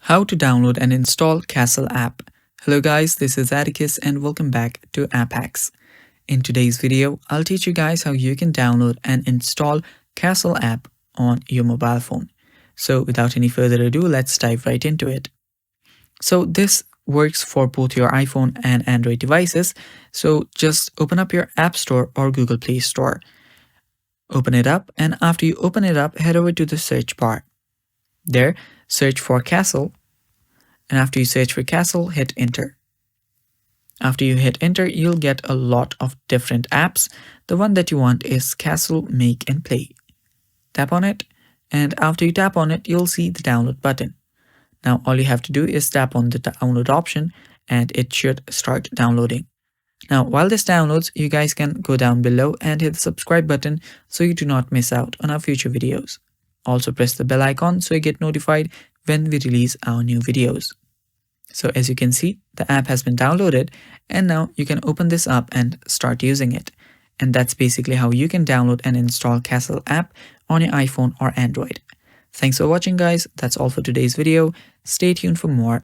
How to download and install Castle app. Hello guys, this is Atticus and welcome back to App Hacks. In today's video, I'll teach you guys how you can download and install Castle app on your mobile phone. So without any further ado, let's dive right into it. So this works for both your iPhone and Android devices. So just open up your App Store or Google Play Store. Open it up, and after you open it up, head over to the search bar. There, search for Castle, and after you search for Castle, hit enter. After you hit enter, you'll get a lot of different apps. The one that you want is Castle Make and Play. Tap on it, and after you tap on it, you'll see the download button. Now all you have to do is tap on the download option and it should start downloading. Now while this downloads, you guys can go down below and hit the subscribe button so you do not miss out on our future videos. Also press the bell icon so you get notified when we release our new videos. So as you can see, the app has been downloaded and now you can open this up and start using it. And that's basically how you can download and install Castle app on your iPhone or Android. Thanks for watching guys, that's all for today's video. Stay tuned for more.